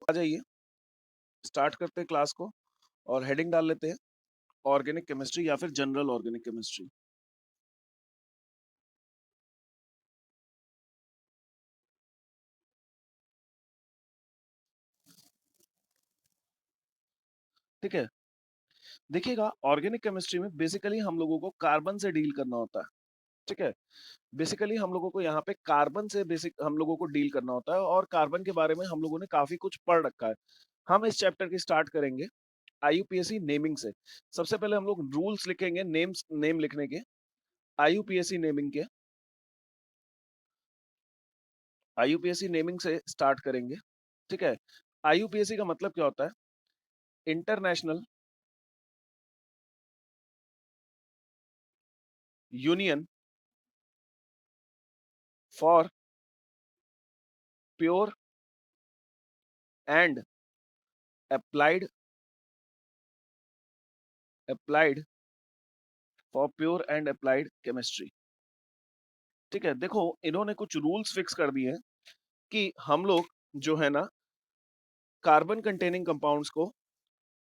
आ जाइए, स्टार्ट करते हैं क्लास को और हेडिंग डाल लेते हैं ऑर्गेनिक केमिस्ट्री या फिर जनरल ऑर्गेनिक केमिस्ट्री। ठीक है, देखिएगा ऑर्गेनिक केमिस्ट्री में बेसिकली हम लोगों को कार्बन से डील करना होता है। ठीक है, बेसिकली हम लोगों को यहाँ पे कार्बन से बेसिक हम लोगों को डील करना होता है और कार्बन के बारे में हम लोगों ने काफी कुछ पढ़ रखा है। हम इस चैप्टर की स्टार्ट करेंगे आईयूपीएसी नेमिंग से। सबसे पहले हम लोग रूल्स लिखेंगे, नेम लिखने के, आईयूपीएसी नेमिंग के। आईयूपीएसी नेमिंग से स्टार्ट करेंगे। ठीक है, आईयूपीएसी का मतलब क्या होता है? International union for pure and applied for pure and applied chemistry. ठीक है, देखो इन्होंने कुछ रूल्स फिक्स कर दिए हैं कि हम लोग जो है ना कार्बन कंटेनिंग कंपाउंड्स को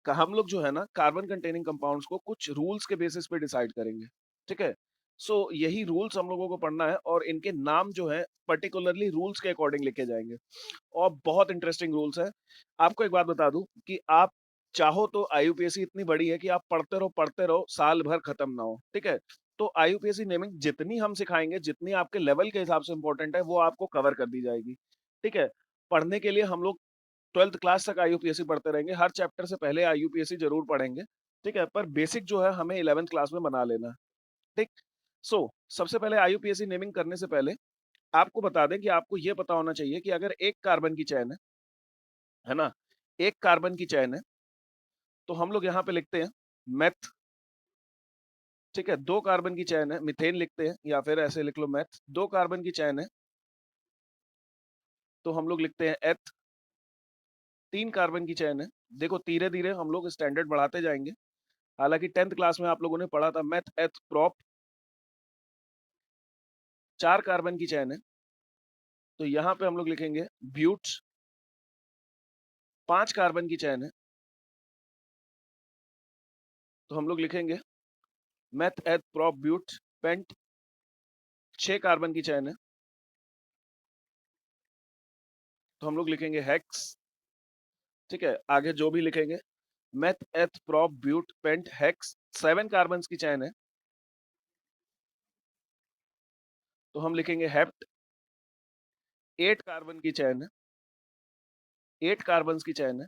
हम लोग जो है ना कार्बन कंटेनिंग कंपाउंड्स को कुछ रूल्स के बेसिस पे डिसाइड करेंगे। ठीक है, सो यही रूल्स हम लोगों को पढ़ना है और इनके नाम जो है पर्टिकुलरली रूल्स के अकॉर्डिंग लिखे जाएंगे और बहुत इंटरेस्टिंग रूल्स है। आपको एक बात बता दूं कि आप चाहो तो आईयूपीएससी इतनी बड़ी है कि आप पढ़ते रहो साल भर खत्म ना हो। ठीक है, तो आईयूपीएससी नेमिंग जितनी हम सिखाएंगे, जितनी आपके लेवल के हिसाब से इंपॉर्टेंट है, वो आपको कवर कर दी जाएगी। ठीक है, पढ़ने के लिए हम लोग 12th क्लास तक आईयूपीएससी पढ़ते रहेंगे, हर चैप्टर से पहले आईयूपीएससी जरूर पढ़ेंगे। ठीक है, पर बेसिक जो है हमें 11th क्लास में बना लेना है। ठीक, सो सबसे पहले आईयूपीएससी नेमिंग करने से पहले आपको बता दें कि आपको ये पता होना चाहिए कि अगर एक कार्बन की चेन है ना, एक कार्बन की चेन है, तो हम लोग यहाँ पे लिखते हैं मेथ। ठीक है, दो कार्बन की चेन है, मिथेन लिखते हैं या फिर ऐसे लिख लो मेथ। दो कार्बन की चेन है तो हम लोग लिखते हैं एथ। तीन कार्बन की चेन है, देखो धीरे धीरे हम लोग स्टैंडर्ड बढ़ाते जाएंगे। हालांकि 10th क्लास में आप लोगों ने पढ़ा था मेथ एथ प्रोप। चार कार्बन की चेन है तो यहाँ पे हम लोग लिखेंगे ब्यूट। पांच कार्बन की चेन है तो हम लोग लिखेंगे meth eth prop but pent. छह कार्बन की चेन है तो हम लोग लिखेंगे हेक्स। ठीक है, आगे जो भी लिखेंगे meth eth prop but pent hex. Seven carbon की चेन है तो हम लिखेंगे हेप्ट। एट कार्बन की चेन है, एट कार्बन की चेन है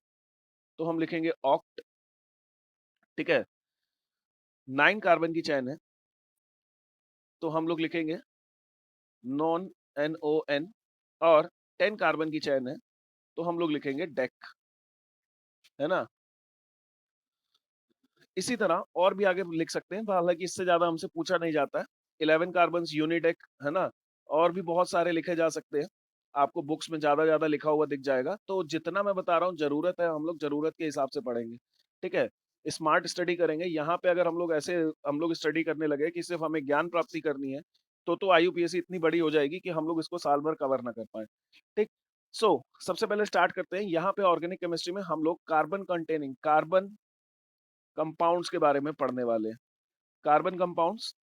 तो हम लिखेंगे ऑक्ट। ठीक है, नाइन कार्बन की चेन है तो हम लोग लिखेंगे नॉन, NON। और 10 कार्बन की चेन है तो हम लोग लिखेंगे डेक, है ना। इसी तरह और भी आगे लिख सकते हैं, हालांकि इससे ज्यादा हमसे पूछा नहीं जाता है। 11 कार्बन यूनिडेक, है ना। और भी बहुत सारे लिखे जा सकते हैं, आपको बुक्स में ज्यादा ज्यादा लिखा हुआ दिख जाएगा। तो जितना मैं बता रहा हूँ जरूरत है, हम लोग जरूरत के हिसाब से पढ़ेंगे। ठीक है, स्मार्ट स्टडी करेंगे। यहाँ पे अगर हम लोग स्टडी करने लगे कि सिर्फ हमें ज्ञान प्राप्ति करनी है, तो आईयूपीएससी इतनी बड़ी हो जाएगी कि हम लोग इसको साल भर कवर ना कर पाए। ठीक, सो सबसे पहले स्टार्ट करते हैं। यहाँ पे ऑर्गेनिक केमिस्ट्री में हम लोग कार्बन कंपाउंड्स के बारे में पढ़ने वाले हैं, कार्बन कंपाउंड्स।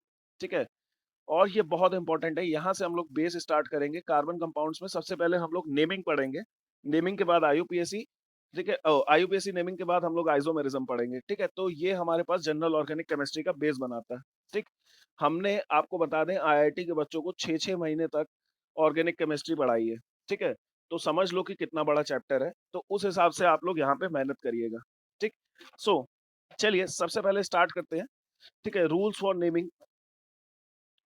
ठीक है, और ये बहुत इंपॉर्टेंट है, यहाँ से हम लोग बेस स्टार्ट करेंगे। कार्बन कंपाउंड्स में सबसे पहले हम लोग नेमिंग पढ़ेंगे, नेमिंग के बाद आईयूपीएससी। ठीक है, आईयूपीएससी नेमिंग के बाद हम लोग आइसोमेरिज्म पढ़ेंगे। ठीक है, तो ये हमारे पास जनरल ऑर्गेनिक केमिस्ट्री का बेस बनाता है। ठीक, हमने आपको बता दें आईआईटी के बच्चों को 6-6 महीने तक ऑर्गेनिक केमिस्ट्री पढ़ाई है। ठीक है, तो समझ लो कि कितना बड़ा चैप्टर है, तो उस हिसाब से आप लोग यहाँ पे मेहनत करिएगा। ठीक, सो चलिए सबसे पहले स्टार्ट करते हैं। ठीक है, rules for naming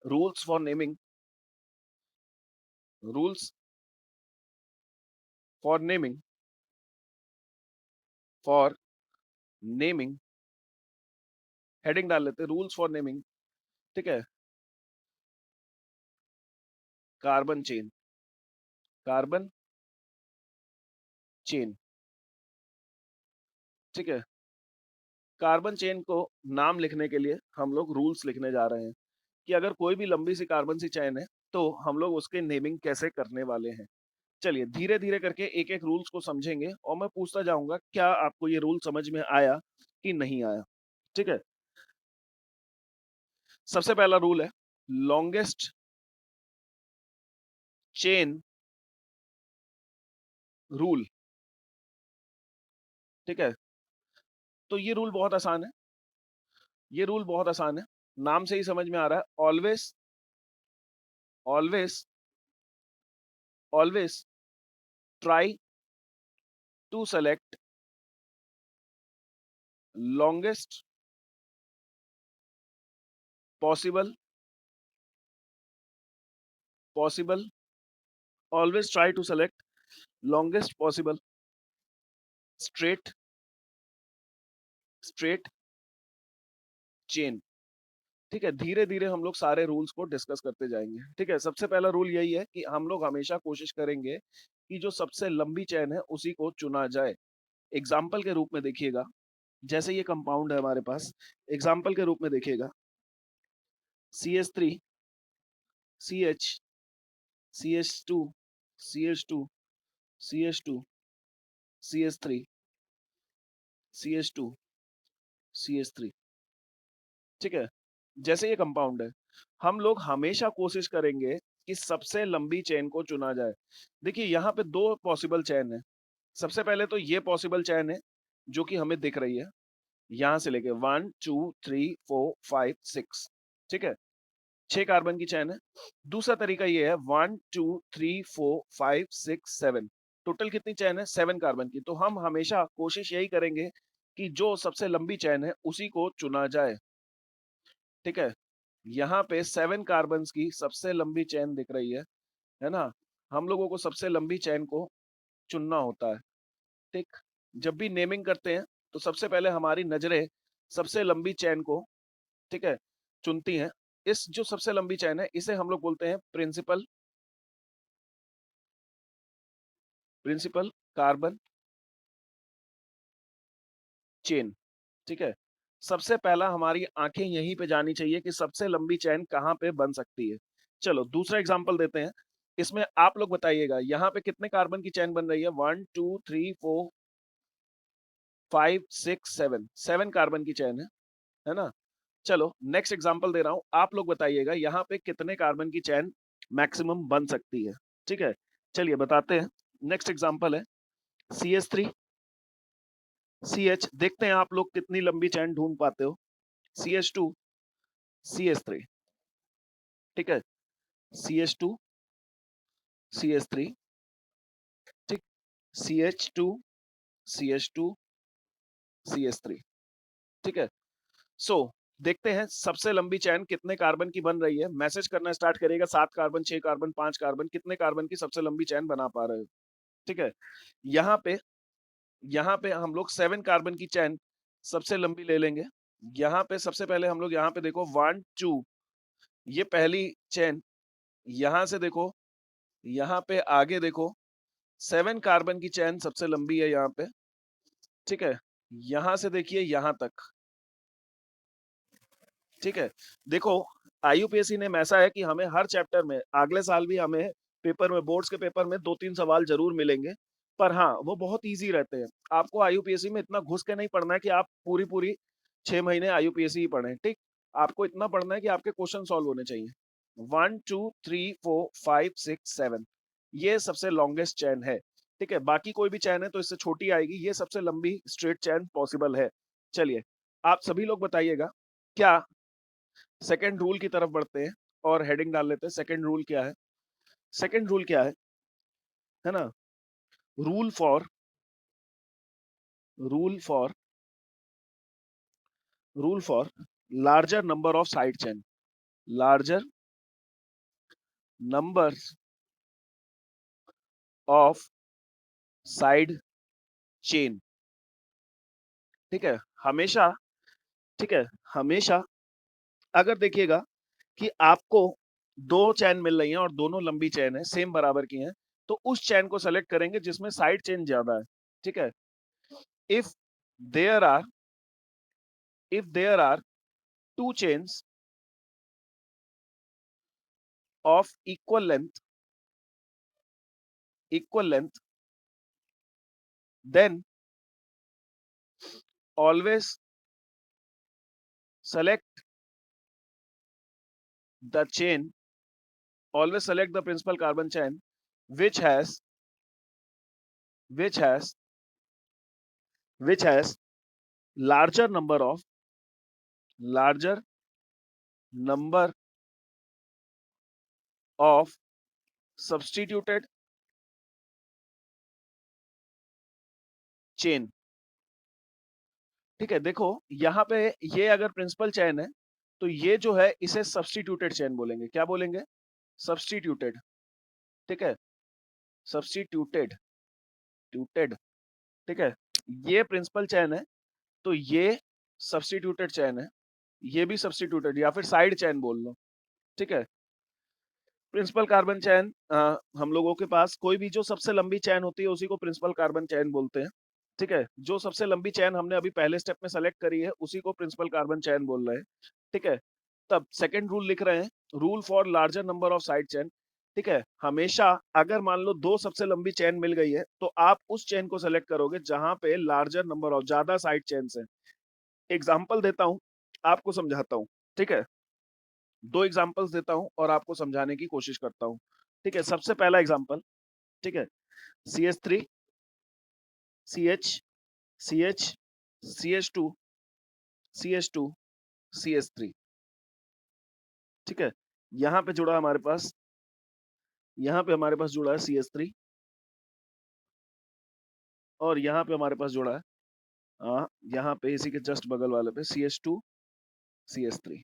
rules for naming for naming heading डाल लेते हैं रूल्स फॉर नेमिंग। ठीक है, कार्बन चेन, कार्बन चेन। ठीक है, कार्बन चेन को नाम लिखने के लिए हम लोग रूल्स लिखने जा रहे हैं कि अगर कोई भी लंबी सी कार्बन सी चेन है तो हम लोग उसके नेमिंग कैसे करने वाले हैं। चलिए धीरे-धीरे करके एक-एक रूल्स को समझेंगे और मैं पूछता जाऊँगा क्या आपको ये रूल समझ में आया कि नहीं आया? ठीक है? सबसे पहला रूल है लॉन्गेस्ट चेन रूल, ठीक है? तो ये रूल बहुत आसान है, ये रूल बहुत आसान है। नाम से ही समझ में आ रहा है always always always try to select longest possible possible always try to select longest possible straight straight chain. ठीक है, धीरे-धीरे हम लोग सारे रूल्स को डिस्कस करते जाएँगे। ठीक है, सबसे पहला रूल यही है कि हम लोग हमेशा कोशिश करेंगे कि जो सबसे लंबी चेन है उसी को चुना जाए। एग्ज़ाम्पल के रूप में देखिएगा, जैसे ये कंपाउंड है हमारे पास, एग्ज़ाम्पल के रूप में देखिएगा CH3 CH CH2 CH2 CH2 CH3 CH2 CH3। ठीक है? जैसे ये कंपाउंड है, हम लोग हमेशा कोशिश करेंगे कि सबसे लंबी चेन को चुना जाए। देखिए यहाँ पे 2 पॉसिबल चेन है। सबसे पहले तो ये पॉसिबल चेन है, जो कि हमें दिख रही है, यहाँ से लेके 1, 2, 3, 4, 5, 6 ठीक है? 6 कार्बन की चेन है। दूसरा तरीका ये है 1, 2, 3, 4, 5, 6, 7 टोटल कितनी चेन है? 7 कार्बन की। तो हम हमेशा कोशिश यही करेंगे कि जो सबसे लंबी चेन है, उसी को चुना जाए। ठीक है? यहाँ पे 7 कार्बन्स की सबसे लंबी चेन दिख रही है ना? हम लोगों को सबसे लंबी चेन को चुनना होता है, ठीक? जब भी नेमिंग करते हैं, तो सबसे पहले हमारी नज़रें सबसे लंबी चेन को, ठीक है, चुनती हैं। इस जो सबसे लंबी चेन है, इसे हम लोग बोलते हैं प्रिंसिपल कार्बन चेन, ठीक है? सबसे पहला हमारी आँखें यहीं पे जानी चाहिए कि सबसे लंबी चेन कहाँ पे बन सकती है। चलो दूसरा एग्ज़ाम्पल देते हैं। इसमें आप लोग बताइएगा यहाँ पे कितने कार्बन की चेन बन रही है? 1, 2, 3, 4, 5, 6, 7 7 कार्बन की चेन है ना? चलो नेक्स्ट एग्ज़ाम्पल दे रहा हूँ। आप लोग बताइएगा यहाँ पे कितने कार्बन की चेन मैक्सिमम बन सकती है? ठीक है? चलिए बताते हैं। नेक्स्ट एग्ज़ाम्पल है CH3 CH देखते हैं आप लोग कितनी लंबी चेन ढूँढ पाते हो। CH2 CH3 ठीक है? CH2 CH3 ठीक? CH2 CH2 CH3 ठीक है? सो देखते हैं सबसे लंबी चेन कितने कार्बन की बन रही है। मैसेज करना स्टार्ट करिएगा 7 कार्बन, 6 कार्बन, 5 कार्बन कितने कार्बन की सबसे लंबी चेन बना पा रहे हो? ठीक है? यहाँ पे यहाँ पे हम लोग 7 कार्बन की चेन सबसे लंबी ले लेंगे। यहाँ पे सबसे पहले हम लोग यहाँ पे देखो 1, 2 ये पहली चेन, यहाँ से देखो, यहाँ पे आगे देखो 7 कार्बन की चेन सबसे लंबी है यहाँ पे, ठीक है? यहाँ से देखिए यहाँ तक, ठीक है? देखो IUPAC नेम ऐसा है कि हमें हर चैप्टर में अगले साल भी हमें पेपर में बोर्ड्स के पेपर में 2-3 सवाल ज़रूर मिलेंगे। पर हाँ, वो बहुत ईज़ी रहते हैं। आपको IUPAC में इतना घुस के नहीं पढ़ना है कि आप पूरी-पूरी 6 महीने IUPAC ही पढ़ें, ठीक? आपको इतना पढ़ना है कि आपके क्वेश्चन सॉल्व होने चाहिए। 1, 2, 3, 4, 5, 6, 7 ये सबसे लॉन्गेस्ट चेन है, ठीक है? बाकी कोई भी चेन है तो इससे छोटी आएगी, ये सबसे लंबी स्ट्रेट चेन पॉसिबल है। चलिए, आप सभी लोग बताइएगा, क्या सेकंड रूल की तरफ बढ़ते हैं और हेडिंग डाल लेते हैं सेकंड रूल क्या है। सेकंड रूल क्या है ना? Rule for rule for rule for larger number of side chain, larger number of side chain, ठीक है? हमेशा, ठीक है, हमेशा अगर देखिएगा कि आपको दो चैन मिल रही हैं और दोनों लंबी चैन है, सेम बराबर की हैं, तो उस चैन को सेलेक्ट करेंगे जिसमें साइड चेन ज्यादा है, ठीक है? If there are if there are two chains of equal length equal length, then always select the chain, always select the principal carbon chain which has which has which has larger larger number of substituted chain। ठीक है, देखो यहाँ पे ये अगर principal chain है तो ये जो है इसे सब्स्टिट्यूटेड चेन बोलेंगे। क्या बोलेंगे? सब्स्टिट्यूटेड। ठीक है, सब्स्टिट्यूटेड ट्यूटेड। ठीक है, ये प्रिंसिपल चेन है तो ये सब्स्टिट्यूटेड चेन है, ये भी सब्स्टिट्यूटेड या फिर साइड चेन बोल लो। ठीक है, प्रिंसिपल कार्बन चेन हम लोगों के पास कोई भी जो सबसे लंबी चेन होती है उसी को प्रिंसिपल कार्बन चेन बोलते हैं। ठीक है, जो सबसे लंबी चेन हमने अभी पहले स्टेप में सेलेक्ट करी है उसी को प्रिंसिपल कार्बन चेन बोल रहे हैं। ठीक है, तब सेकंड रूल लिख रहे हैं, rule for larger number of side chain. ठीक है, हमेशा अगर मान लो दो सबसे लंबी चेन मिल गई है तो आप उस चेन को सेलेक्ट करोगे जहां पे लार्जर नंबर ऑफ ज्यादा साइड चेन्स है। एग्जाम्पल देता हूं, आपको समझाता हूं। ठीक है, दो एग्जांपल्स देता हूं और आपको समझाने की कोशिश करता हूं। ठीक है, सबसे पहला एग्जांपल, ठीक है, CH3 CH CH CH2 CH2 CH3। ठीक है, यहां पे जुड़ा हमारे पास, यहां पे हमारे पास जुड़ा है CH3 और यहां पे हमारे पास जुड़ा है यहाँ पे इसी के जस्ट बगल वाले पे CH2 CH3।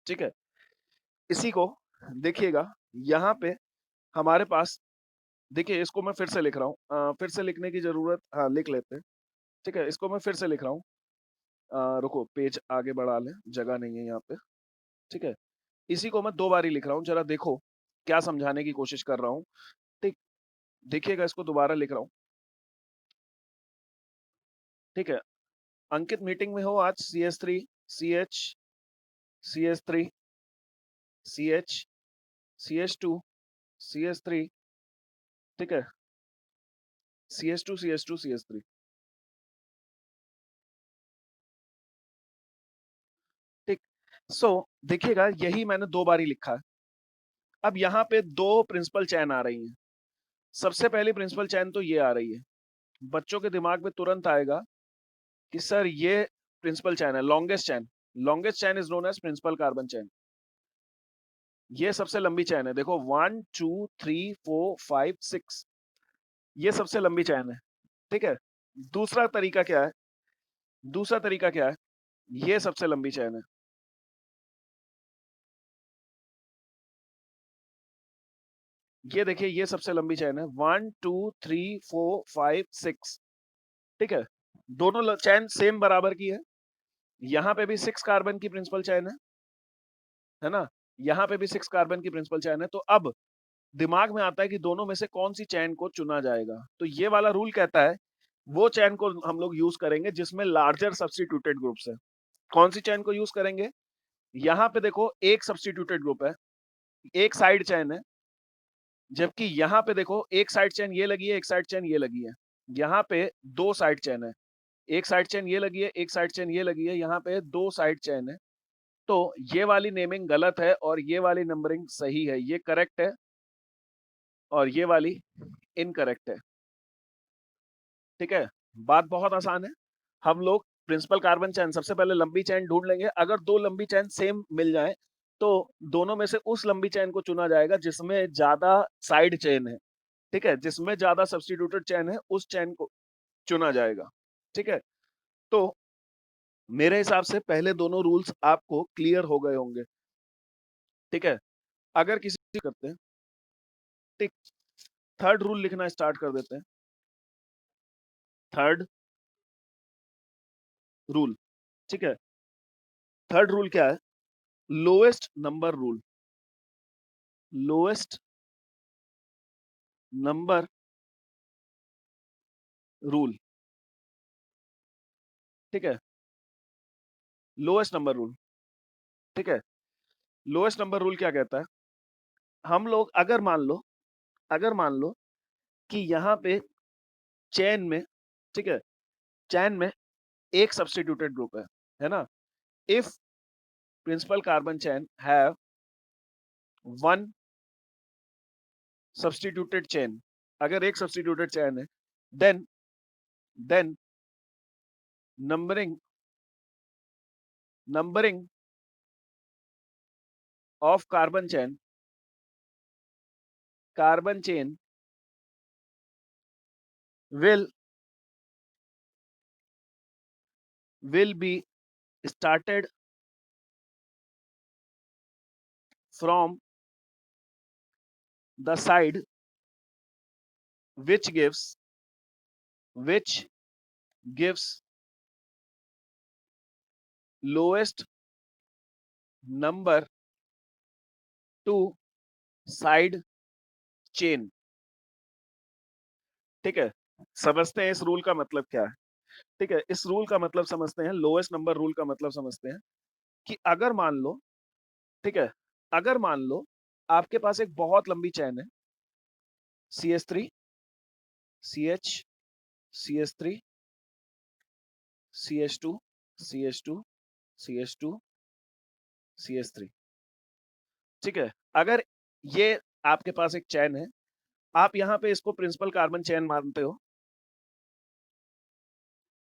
ठीक है, इसी को देखिएगा यहाँ पे हमारे पास, देखिए इसको मैं फिर से लिख रहा हूँ, फिर से लिखने की जरूरत, हाँ लिख लेते हैं। ठीक है, इसको मैं फिर से लिख रहा हूँ, रुको पेज आगे बढ़ा लें, जगह नहीं है यहाँ पे। ठीक है, इसी को मैं दो बारी लिख रहा हूँ, जरा देखो क्या समझाने की कोशिश कर रहा हूँ। ठीक, देखिएगा इसको दोबारा लिख रहा हूँ। ठीक है, अंकित मीटिंग में हो आज? CH3 CH CH3 CH CH2 CH3। ठीक है, CH2 CH2 CH3। ठीक, सो देखिएगा यही मैंने दो बारी लिखा है। अब यहाँ पे दो प्रिंसिपल चैन आ रही हैं। सबसे पहली प्रिंसिपल चैन तो ये आ रही है, बच्चों के दिमाग में तुरंत आएगा कि सर ये प्रिंसिपल चैन है, longest chain. Longest chain is known as principal carbon chain. ये सबसे लंबी चैन है, देखो 1 2 3 4 5 6, ये सबसे लंबी चैन है। ठीक है, दूसरा तरीका क्या है? दूसरा तरीका क्या है? ये सबसे लंबी चैन है। ये देखिए ये सबसे लंबी चैन है, 1 2 3 4 5 6। ठीक है, दोनों चैन सेम बराबर की है। यहाँ पे भी 6 कार्बन की प्रिंसिपल चैन है ना? यहाँ पे भी 6 कार्बन की प्रिंसिपल चैन है। तो अब दिमाग में आता है कि दोनों में से कौन सी चैन को चुना जाएगा। तो ये वाला रूल कहता है वो चैन को हम लोग यूज करेंगे जिसमें लार्जर सब्स्टिट्यूटेड ग्रुप्स है। कौन सी चैन को यूज करेंगे? यहाँ पे देखो एक सब्स्टिट्यूटेड ग्रुप है, एक साइड चैन है, जबकि यहाँ पे देखो एक साइड चैन ये लगी है, एक साइड चैन ये लगी है। यहाँ पे दो साइड चैन है, एक साइड चेन ये लगी है, एक साइड चेन ये लगी है, यहाँ पे दो साइड चेन है। तो ये वाली नेमिंग गलत है और ये वाली नंबरिंग सही है, ये करेक्ट है और ये वाली इनकरेक्ट है। ठीक है, बात बहुत आसान है। हम लोग प्रिंसिपल कार्बन चेन सबसे पहले लंबी चेन ढूंढ लेंगे, अगर दो लंबी चेन सेम मिल जाए तो दोनों में से उस लंबी चेन को चुना जाएगा जिसमें ज्यादा साइड चेन है। ठीक है, जिसमें ज्यादा सब्स्टिट्यूटेड चेन है उस चेन को चुना जाएगा। ठीक है, तो मेरे हिसाब से पहले दोनों रूल्स आपको क्लियर हो गए होंगे। ठीक है, अगर किसी करते हैं, ठीक, थर्ड रूल लिखना स्टार्ट कर देते हैं। थर्ड रूल, ठीक है, थर्ड रूल क्या है? Lowest number rule. Lowest number rule. ठीक है, लोएस्ट नंबर रूल। ठीक है, लोएस्ट नंबर रूल क्या कहता है? हम लोग अगर मान लो कि यहाँ पे चेन में, ठीक है, चेन में एक सब्स्टिट्यूटेड ग्रुप है ना? If principal carbon chain have one substituted chain, अगर एक सब्स्टिट्यूटेड चेन है, then numbering of carbon chain will be started from the side which gives lowest number to side chain। ठीक है, समझते हैं इस रूल का मतलब क्या है। ठीक है, इस रूल का मतलब समझते हैं, लोएस्ट नंबर रूल का मतलब समझते हैं कि अगर मान लो, ठीक है, अगर मान लो आपके पास एक बहुत लंबी चैन है, CH3 CH CH3 CH2 CH2 CH2 CH3, ठीक है, अगर ये आपके पास एक चैन है, आप यहाँ पे इसको प्रिंसिपल कार्बन चेन मानते हो,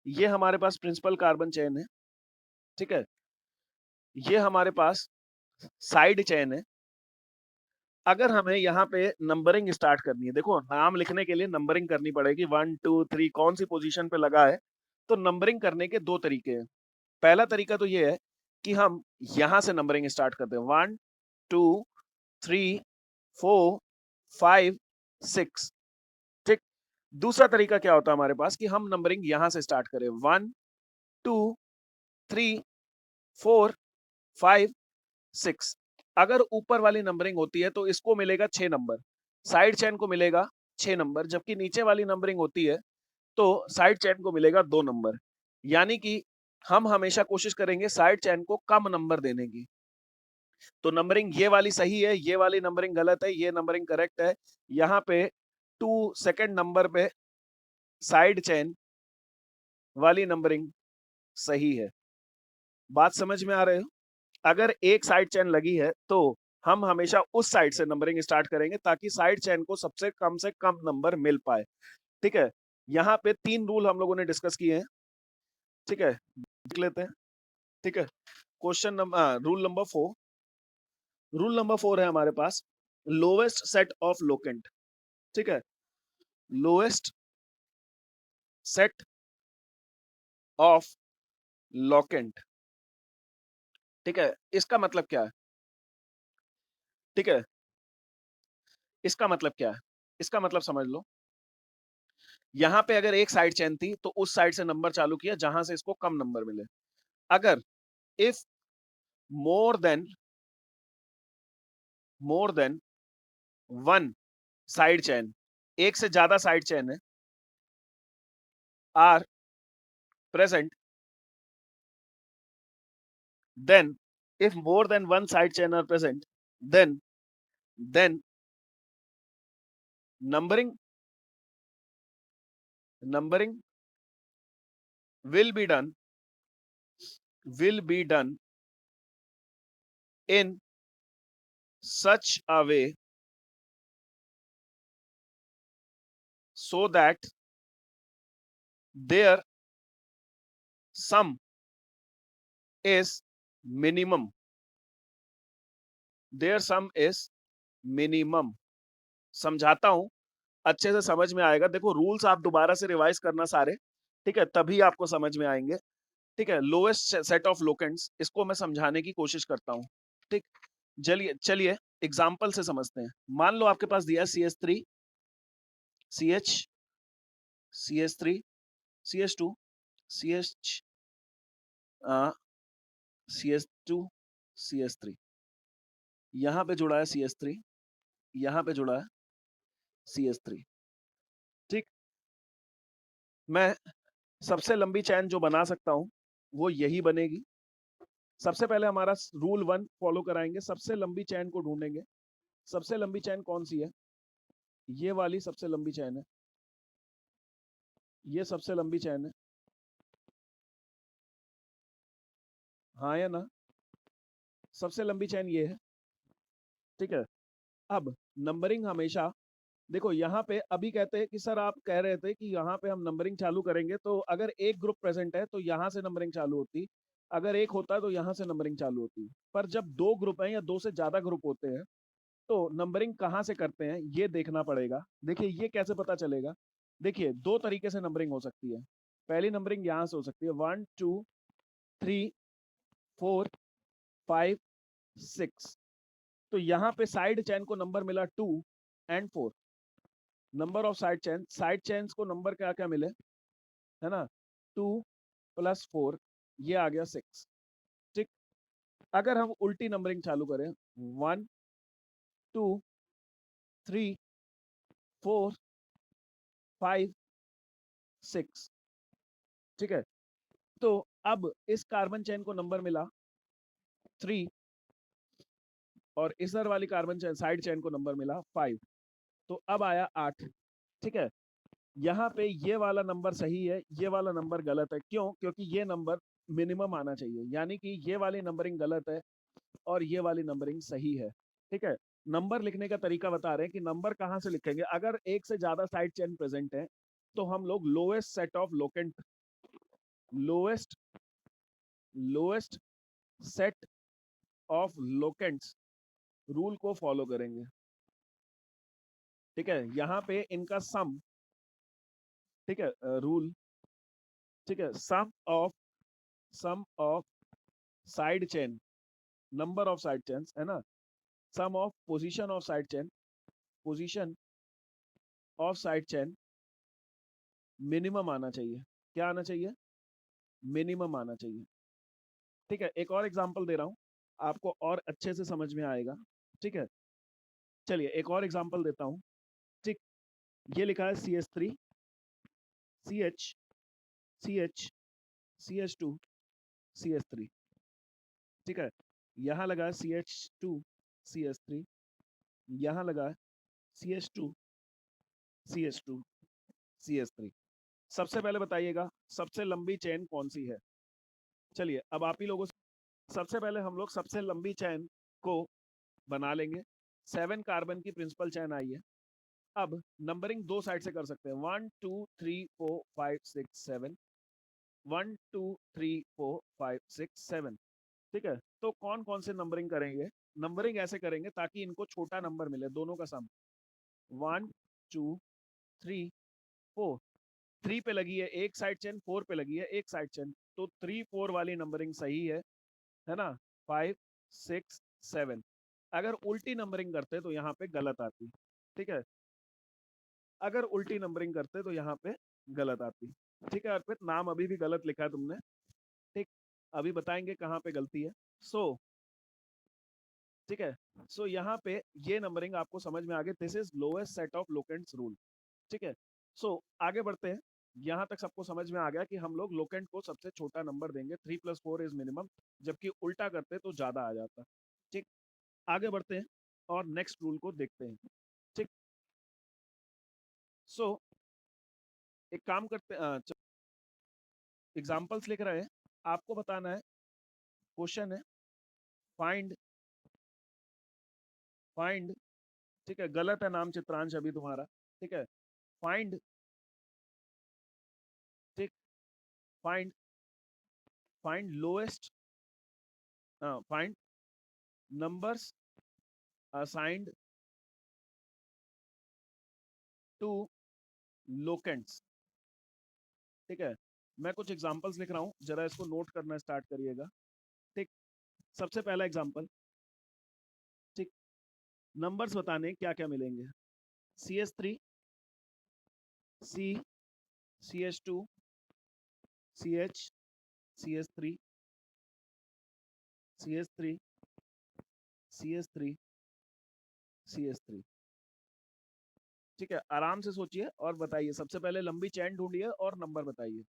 ये हमारे पास प्रिंसिपल कार्बन चेन है, ठीक है, ये हमारे पास साइड चेन है। अगर हमें यहाँ पे नंबरिंग स्टार्ट करनी है, देखो नाम लिखने के लिए नंबरिंग करनी पड़ेगी, 1 2 3 कौन सी पोजीशन पे लगा है, तो नंबरिंग करने के दो तरीके हैं। पहला तरीका तो ये है कि हम यहां से नंबरिंग स्टार्ट करते हैं, 1 2 3 4 5 6, ठीक। दूसरा तरीका क्या होता है हमारे पास कि हम नंबरिंग यहां से स्टार्ट करें, 1 2 3 4 5 6। अगर ऊपर वाली नंबरिंग होती है तो इसको मिलेगा 6 नंबर, साइड चेन को मिलेगा 6 नंबर, जबकि नीचे वाली नंबरिंग होती है तो साइड चेन को मिलेगा 2 नंबर। यानी कि हम हमेशा कोशिश करेंगे साइड चेन को कम नंबर देने की। तो नंबरिंग ये वाली सही है, ये वाली नंबरिंग गलत है, ये नंबरिंग करेक्ट है। यहाँ पे 2 सेकंड नंबर पे साइड चेन वाली नंबरिंग सही है। बात समझ में आ रहे हो? अगर एक साइड चेन लगी है तो हम हमेशा उस साइड से नंबरिंग स्टार्ट करेंगे ताकि साइड चेन को सबसे कम से कम नंबर मिल पाए। ठीक है, यहाँ पे 3 रूल हम लोगों ने डिस्कस किए हैं। ठीक है, देख लेते हैं। ठीक है, क्वेश्चन नंबर रूल नंबर 4 है हमारे पास, लोवेस्ट सेट ऑफ लोकेंट। ठीक है, लोएस्ट सेट ऑफ लोकेंट। ठीक है, इसका मतलब क्या है? ठीक है, इसका मतलब क्या है? इसका मतलब समझ लो, यहां पे अगर एक साइड चेन थी तो उस साइड से नंबर चालू किया जहां से इसको कम नंबर मिले। अगर if more than one side chain, एक से ज्यादा साइड चेन है, are present, then if more than one side chain are present, then numbering will be done in such a way so that their sum is minimum, समझाता हूं, अच्छे से समझ में आएगा। देखो रूल्स आप दोबारा से रिवाइज करना सारे, ठीक है, तभी आपको समझ में आएंगे। ठीक है, लोएस्ट सेट ऑफ लोकेंट्स, इसको मैं समझाने की कोशिश करता हूं। ठीक, चलिए चलिए एग्जाम्पल से समझते हैं। मान लो आपके पास दिया CH3 CH CH3 CH2 CH CH2 CH3, यहां पे जुड़ा है CH3, यहां पे जुड़ा है CH3। ठीक, मैं सबसे लंबी चैन जो बना सकता हूं वो यही बनेगी। सबसे पहले हमारा रूल 1 फॉलो कराएंगे, सबसे लंबी चैन को ढूंढेंगे। सबसे लंबी चैन कौन सी है? ये वाली सबसे लंबी चैन है। ये सबसे लंबी चैन है, हाँ या ना? सबसे लंबी चैन ये है, ठीक है। अब नंबरिंग हमेशा, देखो यहाँ पे अभी कहते हैं कि सर आप कह रहे थे कि यहाँ पे हम नंबरिंग चालू करेंगे तो अगर एक ग्रुप प्रेजेंट है तो यहाँ से नंबरिंग चालू होती, अगर एक होता है तो यहाँ से नंबरिंग चालू होती। पर जब दो ग्रुप हैं या दो से ज्यादा ग्रुप होते हैं तो नंबरिंग कहाँ से करते हैं ये देखना पड़ेगा। देखिए ये कैसे पता चलेगा, देखिए दो तरीके से नंबरिंग हो सकती है। पहली नंबरिंग यहाँ से हो सकती है 1 2 3 4 5 6, तो यहाँ पे साइड चैन को नंबर मिला 2 और 4, नंबर ऑफ साइड चेन्स को नंबर क्या क्या मिले, है ना, 2 + 4, ये आ गया 6, ठीक। अगर हम उल्टी नंबरिंग चालू करें 1 2 3 4 5 6, ठीक है। तो अब इस कार्बन चेन को नंबर मिला 3 और इधर वाली कार्बन चेन साइड चेन को नंबर मिला 5, तो अब आया 8, ठीक है। यहाँ पे ये वाला नंबर सही है, ये वाला नंबर गलत है, क्यों? क्योंकि ये नंबर मिनिमम आना चाहिए, यानी कि ये वाली नंबरिंग गलत है और ये वाली नंबरिंग सही है, ठीक है। नंबर लिखने का तरीका बता रहे हैं कि नंबर कहाँ से लिखेंगे। अगर एक से ज्यादा साइड चेन प्रेजेंट है तो हम लोग lowest set of locant, lowest lowest set of locants rule को फॉलो करेंगे, ठीक है। यहाँ पे इनका सम, ठीक है, रूल, ठीक है, sum of side chain, number of side chains, है ना, sum of position of side chain, position of side chain minimum आना चाहिए। क्या आना चाहिए? मिनिमम आना चाहिए, ठीक है। एक और एग्जांपल दे रहा हूं, आपको और अच्छे से समझ में आएगा, ठीक है। चलिए एक और एग्जांपल देता हूं, ठीक। ये लिखा है CH3 CH CH CH2 CH3, ठीक है। यहाँ लगा CH2 CH3, यहाँ लगा CH2 CH2 CH3। सबसे पहले बताइएगा सबसे लंबी चेन कौन सी है। चलिए अब आप ही लोगों से, सबसे पहले हम लोग सबसे लंबी चेन को बना लेंगे। 7 कार्बन की प्रिंसिपल चेन आई है। अब नंबरिंग दो साइड से कर सकते हैं, 1 2 3 4 5 6 7, 1 2 3 4 5 6 7, ठीक है। तो कौन कौन से नंबरिंग करेंगे? नंबरिंग ऐसे करेंगे ताकि इनको छोटा नंबर मिले, दोनों का सम 1 2 3 4, 3 पे लगी है एक साइड चेन, 4 पे लगी है एक साइड चेन, तो 3 4 वाली नंबरिंग सही है ना। 5 6 7, अगर उल्टी नंबरिंग करते तो यहाँ पे गलत आती, ठीक है। अगर उल्टी नंबरिंग करते तो यहाँ पे गलत आती, ठीक है। अर्पित नाम अभी भी गलत लिखा है तुमने, ठीक। अभी बताएंगे कहाँ पे गलती है। सो ठीक है, सो यहाँ पे ये नंबरिंग आपको समझ में आ गई, this is lowest set of locants rule, ठीक है। सो आगे बढ़ते हैं, यहाँ तक सबको समझ में आ गया कि हम लोग लोकेंट को सबसे छोटा नंबर देंगे, 3 + 4 इज मिनिमम, जबकि उल्टा करते तो ज्यादा आ जाता, ठीक। आगे बढ़ते हैं और नेक्स्ट रूल को देखते हैं, ठीक। सो एक काम करते हैं, एग्जाम्पल्स लिख रहे हैं, आपको बताना है। क्वेश्चन है फाइंड, फाइंड, ठीक है, गलत है नाम चित्रांश अभी तुम्हारा, ठीक है। फाइंड, ठीक, find, find lowest, find numbers assigned to locants, ठीक है। मैं कुछ एग्जांपल्स लिख रहा हूं, जरा इसको नोट करना स्टार्ट करिएगा, ठीक। सबसे पहला एग्जांपल, ठीक, नंबर्स बताने क्या क्या मिलेंगे। CH3 C CH2 CH CH3 CH3 CH3 CH3, ठीक है। आराम से सोचिए और बताइए, सबसे पहले लंबी चैन ढूंढिए और नंबर बताइए।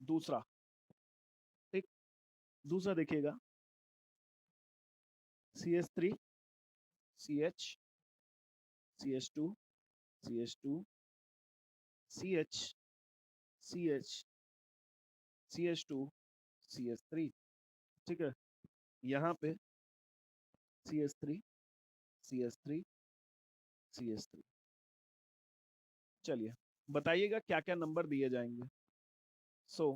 दूसरा, ठीक, दूसरा देखिएगा, CH3 CH CH2 CH2 CH CH, CH2, CH3, ठीक है, यहाँ पे CH3, CH3, CH3। चलिए बताइएगा क्या क्या नंबर दिए जाएंगे। सो